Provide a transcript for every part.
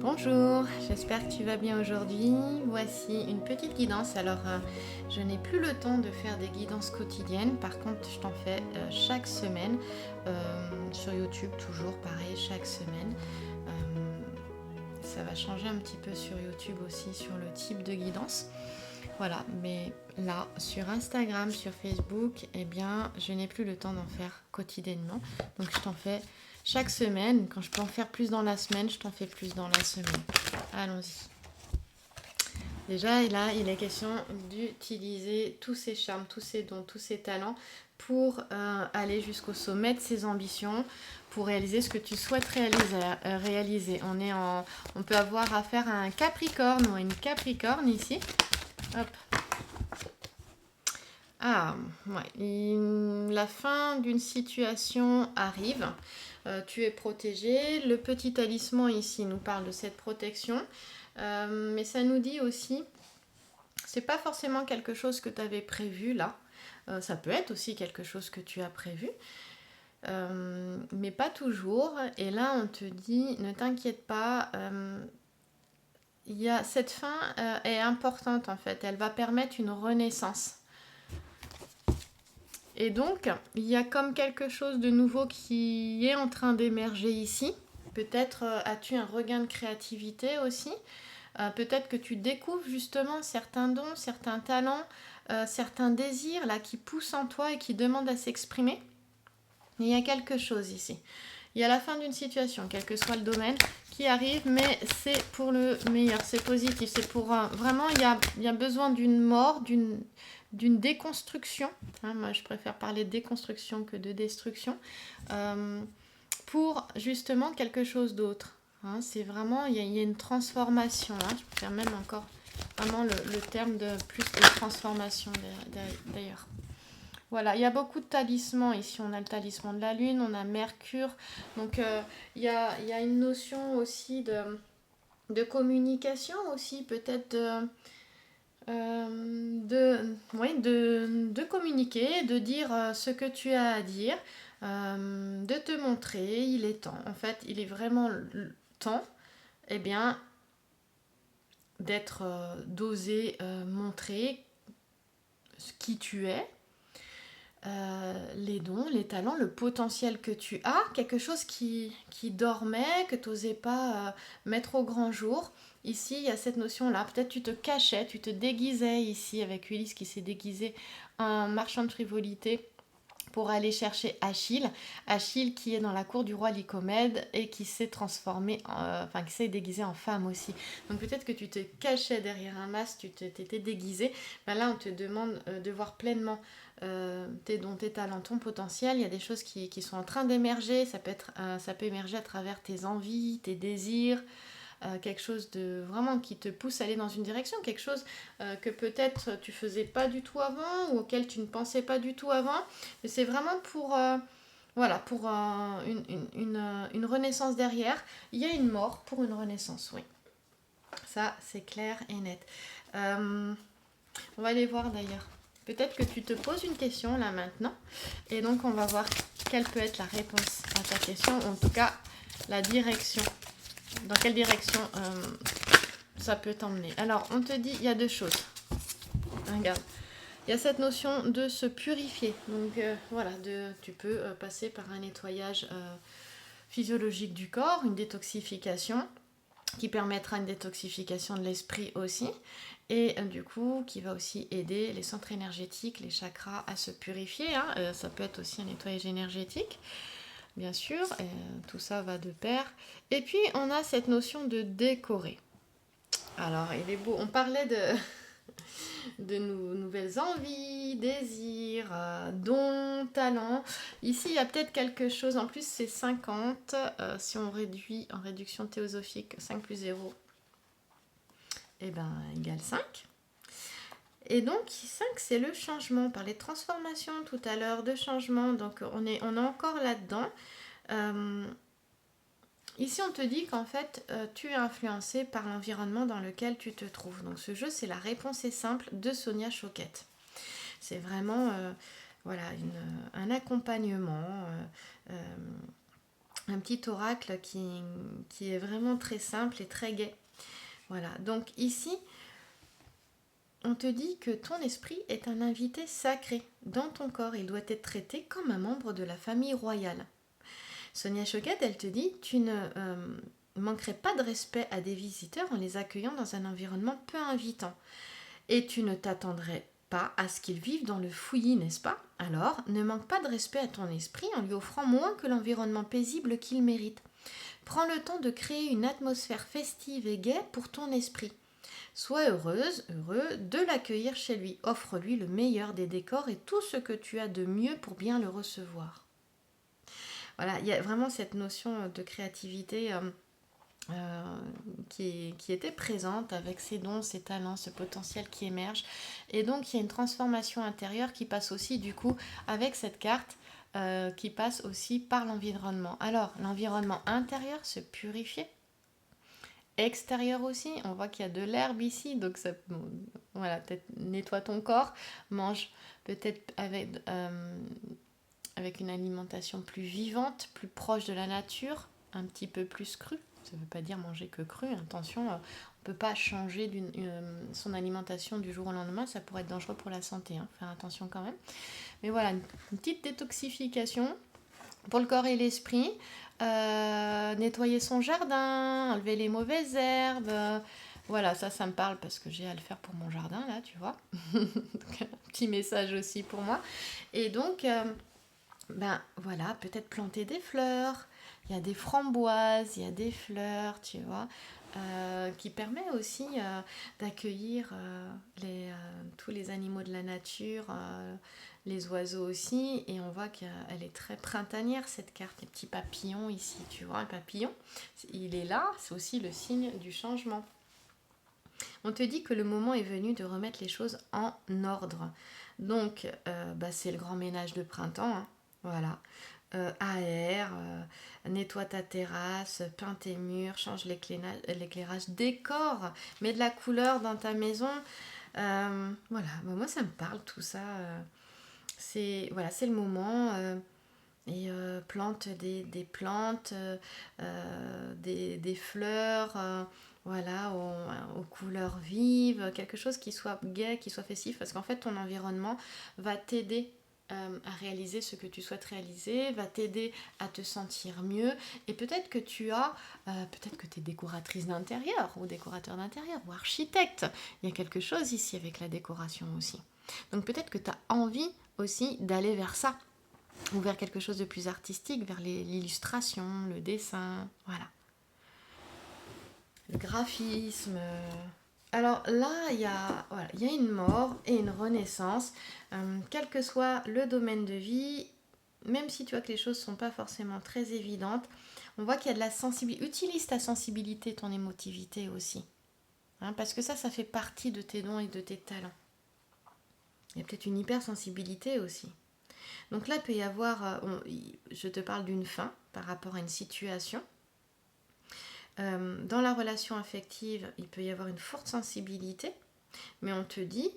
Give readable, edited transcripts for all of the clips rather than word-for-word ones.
Bonjour, j'espère que tu vas bien aujourd'hui. Voici une petite guidance. Alors, je n'ai plus le temps de faire des guidances quotidiennes. Par contre, je t'en fais chaque semaine. Sur YouTube, toujours pareil, chaque semaine. Ça va changer un petit peu sur YouTube aussi, sur le type de guidance. Voilà, mais là, sur Instagram, sur Facebook, eh bien, je n'ai plus le temps d'en faire quotidiennement. Donc, je t'en fais chaque semaine. Quand je peux en faire plus dans la semaine, je t'en fais plus dans la semaine. Allons-y. Déjà, là, il est question d'utiliser tous ces charmes, tous ces dons, tous ces talents pour aller jusqu'au sommet de ses ambitions, pour réaliser ce que tu souhaites réaliser. On peut avoir affaire à un Capricorne ou à une Capricorne ici. Hop. Ah, ouais. La fin d'une situation arrive. Tu es protégé. Le petit talisman ici nous parle de cette protection. Mais ça nous dit aussi, c'est pas forcément quelque chose que tu avais prévu là. Ça peut être aussi quelque chose que tu as prévu. Mais pas toujours. Et là, on te dit, ne t'inquiète pas. Cette fin est importante en fait. Elle va permettre une renaissance. Et donc, il y a comme quelque chose de nouveau qui est en train d'émerger ici. Peut-être as-tu un regain de créativité aussi. Peut-être que tu découvres justement certains dons, certains talents, certains désirs là qui poussent en toi et qui demandent à s'exprimer. Il y a quelque chose ici. Il y a la fin d'une situation, quel que soit le domaine, qui arrive, mais c'est pour le meilleur, c'est positif. C'est pour vraiment, il y a besoin d'une mort, d'une déconstruction. Moi, je préfère parler de déconstruction que de destruction. Pour justement quelque chose d'autre. C'est vraiment, il y a une transformation. Je préfère même encore vraiment le terme de plus de transformation d'ailleurs. Voilà, il y a beaucoup de talismans ici. On a le talisman de la lune, on a Mercure. Donc, il y a une notion aussi de communication aussi, peut-être de communiquer, de dire ce que tu as à dire, de te montrer. Il est temps. En fait, il est vraiment temps, eh bien, d'oser montrer qui tu es. Les dons, les talents, le potentiel que tu as, quelque chose qui dormait, que tu n'osais pas mettre au grand jour. Ici, il y a cette notion-là. Peut-être tu te cachais, tu te déguisais ici avec Ulysse qui s'est déguisé en marchand de frivolité pour aller chercher Achille. Achille qui est dans la cour du roi Lycomède et qui s'est transformé, qui s'est déguisé en femme aussi. Donc peut-être que tu te cachais derrière un masque, tu t'étais déguisé. Là, on te demande de voir pleinement tes dons, tes talents, ton potentiel. Il y a des choses qui sont en train d'émerger. Ça peut émerger à travers tes envies, tes désirs. Quelque chose de vraiment qui te pousse à aller dans une direction, quelque chose que peut-être tu faisais pas du tout avant ou auquel tu ne pensais pas du tout avant. Mais c'est vraiment pour une renaissance derrière. Il y a une mort pour une renaissance, oui. Ça, c'est clair et net. On va aller voir d'ailleurs. Peut-être que tu te poses une question là maintenant. Et donc, on va voir quelle peut être la réponse à ta question. En tout cas, la direction. Dans quelle direction ça peut t'emmener. Alors, on te dit, il y a deux choses. Regarde. Il y a cette notion de se purifier. Donc, tu peux passer par un nettoyage physiologique du corps, une détoxification, qui permettra une détoxification de l'esprit aussi. Et du coup, qui va aussi aider les centres énergétiques, les chakras à se purifier. Ça peut être aussi un nettoyage énergétique. Bien sûr, tout ça va de pair. Et puis, on a cette notion de décorer. Alors, il est beau. On parlait de nouvelles envies, désirs, dons, talents. Ici, il y a peut-être quelque chose. En plus, c'est 50. Si on réduit en réduction théosophique, 5 plus 0, égale 5. Et donc, 5, c'est le changement. On parlait de transformation tout à l'heure, de changement. Donc, on est encore là-dedans. Ici, on te dit qu'en fait, tu es influencé par l'environnement dans lequel tu te trouves. Donc, ce jeu, c'est la réponse est simple de Sonia Choquette. C'est vraiment un accompagnement un petit oracle qui est vraiment très simple et très gai. Voilà, donc ici, on te dit que ton esprit est un invité sacré dans ton corps. Il doit être traité comme un membre de la famille royale. Sonia Choquette, elle te dit, tu ne manquerais pas de respect à des visiteurs en les accueillant dans un environnement peu invitant. Et tu ne t'attendrais pas à ce qu'ils vivent dans le fouillis, n'est-ce pas? Alors, ne manque pas de respect à ton esprit en lui offrant moins que l'environnement paisible qu'il mérite. Prends le temps de créer une atmosphère festive et gaie pour ton esprit. Sois heureuse, heureux de l'accueillir chez lui. Offre-lui le meilleur des décors et tout ce que tu as de mieux pour bien le recevoir. Voilà, il y a vraiment cette notion de créativité qui était présente avec ses dons, ses talents, ce potentiel qui émerge. Et donc, il y a une transformation intérieure qui passe aussi, du coup, avec cette carte, qui passe aussi par l'environnement. Alors, l'environnement intérieur, se purifier. Extérieur aussi, on voit qu'il y a de l'herbe ici, donc ça, bon, voilà, peut-être nettoie ton corps, mange peut-être avec une alimentation plus vivante, plus proche de la nature, un petit peu plus crue. Ça ne veut pas dire manger que cru, attention, on ne peut pas changer son alimentation du jour au lendemain, ça pourrait être dangereux pour la santé, hein, faire attention quand même. Mais voilà, une petite détoxification pour le corps et l'esprit. Nettoyer son jardin, enlever les mauvaises herbes. Voilà, ça me parle parce que j'ai à le faire pour mon jardin, là, tu vois. Donc, un petit message aussi pour moi. Et donc, voilà, peut-être planter des fleurs. Il y a des framboises, il y a des fleurs, tu vois, qui permet aussi d'accueillir tous les animaux de la nature, les oiseaux aussi. Et on voit qu'elle est très printanière, cette carte. Les petits papillons ici, tu vois, un papillon, il est là, c'est aussi le signe du changement. On te dit que le moment est venu de remettre les choses en ordre. Donc, c'est le grand ménage de printemps, hein, voilà. Aère, nettoie ta terrasse, peins tes murs, change l'éclairage, décore, mets de la couleur dans ta maison. Voilà, moi ça me parle tout ça. C'est le moment. Et plante des plantes, des fleurs, voilà, aux couleurs vives, quelque chose qui soit gai, qui soit festif, parce qu'en fait ton environnement va t'aider à réaliser ce que tu souhaites réaliser, va t'aider à te sentir mieux, et peut-être que tu es décoratrice d'intérieur, ou décorateur d'intérieur, ou architecte, il y a quelque chose ici avec la décoration aussi. Donc peut-être que tu as envie aussi d'aller vers ça, ou vers quelque chose de plus artistique, vers l'illustration, le dessin, voilà. Le graphisme. Alors là, il y a une mort et une renaissance. Quel que soit le domaine de vie, même si tu vois que les choses ne sont pas forcément très évidentes, on voit qu'il y a de la sensibilité. Utilise ta sensibilité, ton émotivité aussi. Hein, parce que ça fait partie de tes dons et de tes talents. Il y a peut-être une hypersensibilité aussi. Donc là, il peut y avoir, je te parle d'une fin par rapport à une situation. Dans la relation affective, il peut y avoir une forte sensibilité, mais on te dit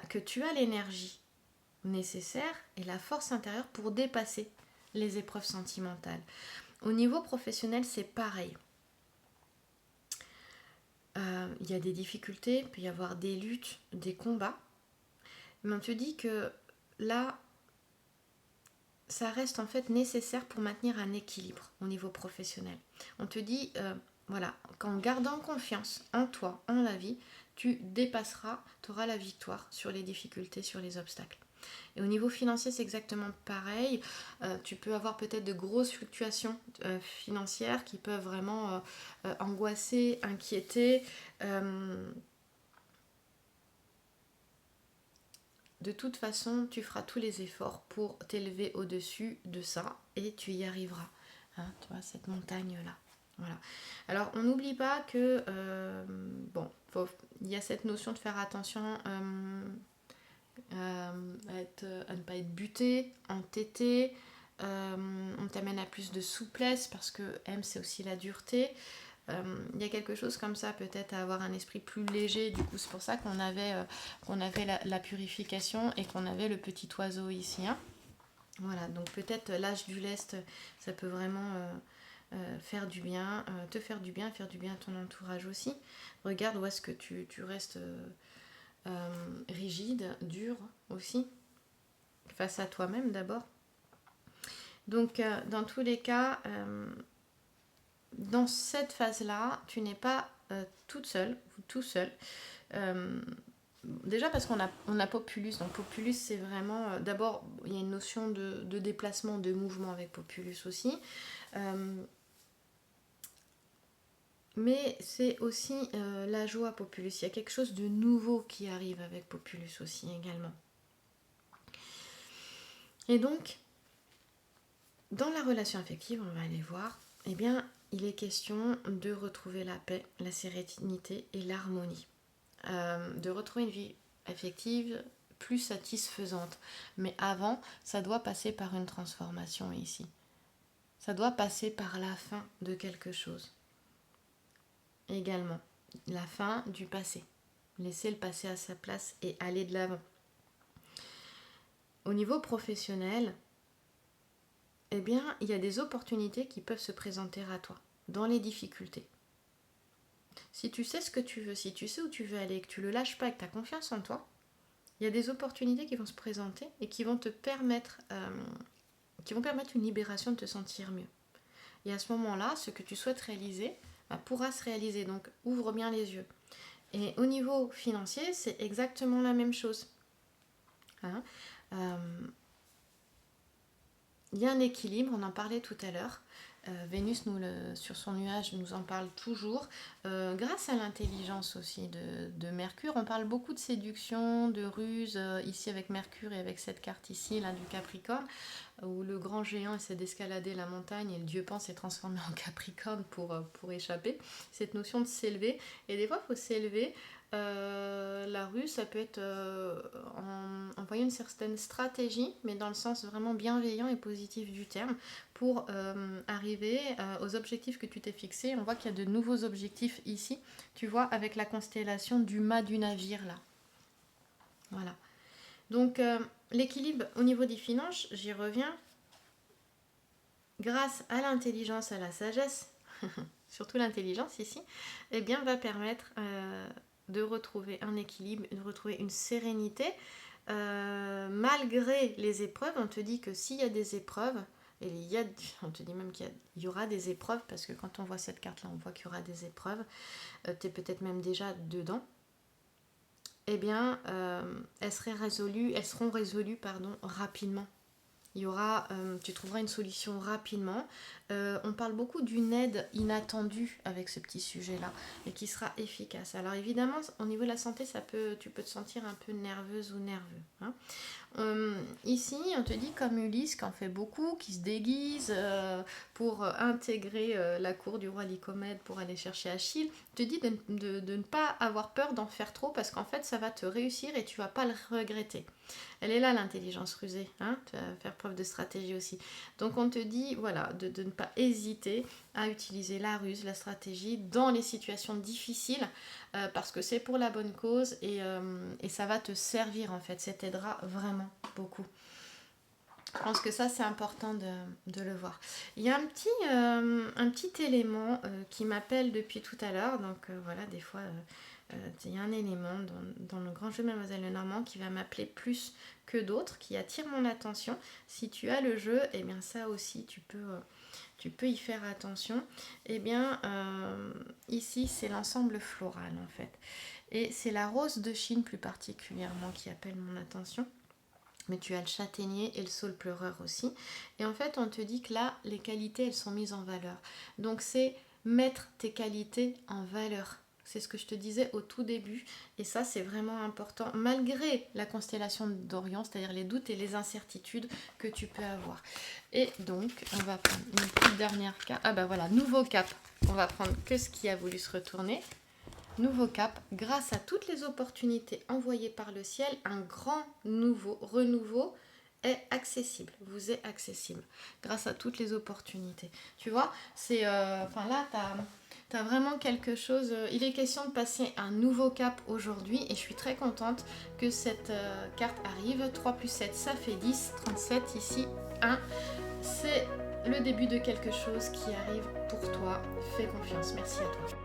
que tu as l'énergie nécessaire et la force intérieure pour dépasser les épreuves sentimentales. Au niveau professionnel, c'est pareil. Il y a des difficultés, il peut y avoir des luttes, des combats, mais on te dit que là, ça reste en fait nécessaire pour maintenir un équilibre au niveau professionnel. On te dit, qu'en gardant confiance en toi, en la vie, tu dépasseras, tu auras la victoire sur les difficultés, sur les obstacles. Et au niveau financier, c'est exactement pareil. Tu peux avoir peut-être de grosses fluctuations financières qui peuvent vraiment angoisser, inquiéter. De toute façon, tu feras tous les efforts pour t'élever au-dessus de ça et tu y arriveras. Hein, tu vois, cette montagne-là. Voilà. Alors, on n'oublie pas que, il y a cette notion de faire attention à ne pas être buté, entêté. On t'amène à plus de souplesse parce que M, c'est aussi la dureté. Il y a quelque chose comme ça, peut-être à avoir un esprit plus léger. Du coup, c'est pour ça qu'on avait la purification et qu'on avait le petit oiseau ici. Hein. Voilà, donc peut-être l'âge du lest, ça peut vraiment faire du bien, te faire du bien à ton entourage aussi. Regarde où est-ce que tu restes rigide, dur aussi, face à toi-même d'abord. Donc dans tous les cas, dans cette phase-là, tu n'es pas toute seule ou tout seul. Déjà parce qu'on a Populus. Donc Populus, c'est vraiment... d'abord, il y a une notion de déplacement, de mouvement avec Populus aussi. Mais c'est aussi la joie Populus. Il y a quelque chose de nouveau qui arrive avec Populus aussi également. Et donc, dans la relation affective, on va aller voir, eh bien, il est question de retrouver la paix, la sérénité et l'harmonie. De retrouver une vie affective plus satisfaisante. Mais avant, ça doit passer par une transformation ici. Ça doit passer par la fin de quelque chose. Également, la fin du passé. Laisser le passé à sa place et aller de l'avant. Au niveau professionnel, eh bien, il y a des opportunités qui peuvent se présenter à toi, dans les difficultés. Si tu sais ce que tu veux, si tu sais où tu veux aller, que tu ne le lâches pas, que tu as confiance en toi, il y a des opportunités qui vont se présenter et qui vont te permettre, une libération, de te sentir mieux. Et à ce moment-là, ce que tu souhaites réaliser pourra se réaliser. Donc, ouvre bien les yeux. Et au niveau financier, c'est exactement la même chose. Hein, il y a un équilibre, on en parlait tout à l'heure. Vénus, sur son nuage, nous en parle toujours. Grâce à l'intelligence aussi de Mercure, on parle beaucoup de séduction, de ruse, ici avec Mercure et avec cette carte ici, là, du Capricorne, où le grand géant essaie d'escalader la montagne et le dieu Pan s'est transformé en Capricorne pour échapper. Cette notion de s'élever. Et des fois, il faut s'élever. La ruse, ça peut être en voyant une certaine stratégie, mais dans le sens vraiment bienveillant et positif du terme, pour arriver aux objectifs que tu t'es fixés. On voit qu'il y a de nouveaux objectifs ici, tu vois, avec la constellation du mât du navire là. Voilà. Donc l'équilibre au niveau des finances, j'y reviens, grâce à l'intelligence, à la sagesse, surtout l'intelligence ici, eh bien va permettre de retrouver un équilibre, de retrouver une sérénité. Malgré les épreuves, on te dit que s'il y a des épreuves, et on te dit même qu'il y aura des épreuves, parce que quand on voit cette carte-là, on voit qu'il y aura des épreuves, tu es peut-être même déjà dedans, eh bien, elles seront résolues rapidement. Il y aura, tu trouveras une solution rapidement. On parle beaucoup d'une aide inattendue avec ce petit sujet-là et qui sera efficace. Alors évidemment, au niveau de la santé, tu peux te sentir un peu nerveuse ou nerveux. Hein. Ici, on te dit comme Ulysse, qui en fait beaucoup, qui se déguise pour intégrer la cour du roi Lycomède pour aller chercher Achille, te dit de ne pas avoir peur d'en faire trop parce qu'en fait, ça va te réussir et tu vas pas le regretter. Elle est là, l'intelligence rusée, hein, tu vas faire preuve de stratégie aussi. Donc on te dit voilà, de ne pas hésiter à utiliser la ruse, la stratégie dans les situations difficiles parce que c'est pour la bonne cause et ça va te servir en fait, ça t'aidera vraiment beaucoup. Je pense que ça c'est important de le voir. Il y a un petit élément qui m'appelle depuis tout à l'heure, donc voilà, des fois il y a un élément dans le grand jeu de Mademoiselle Lenormand qui va m'appeler plus que d'autres, qui attire mon attention. Si tu as le jeu, eh bien ça aussi tu peux y faire attention. Eh bien ici c'est l'ensemble floral en fait. Et c'est la rose de Chine plus particulièrement qui appelle mon attention. Mais tu as le châtaignier et le saule pleureur aussi. Et en fait, on te dit que là, les qualités, elles sont mises en valeur. Donc, c'est mettre tes qualités en valeur. C'est ce que je te disais au tout début. Et ça, c'est vraiment important, malgré la constellation d'Orion, c'est-à-dire les doutes et les incertitudes que tu peux avoir. Et donc, on va prendre une petite dernière carte. Ah bah voilà, nouveau cap. On va prendre que ce qui a voulu se retourner. Nouveau cap, grâce à toutes les opportunités envoyées par le ciel, un grand renouveau est accessible, vous est accessible, grâce à toutes les opportunités. Tu vois, c'est, là, tu as vraiment quelque chose, il est question de passer un nouveau cap aujourd'hui et je suis très contente que cette carte arrive. 3 plus 7, ça fait 10, 37 ici, 1. C'est le début de quelque chose qui arrive pour toi. Fais confiance. Merci à toi.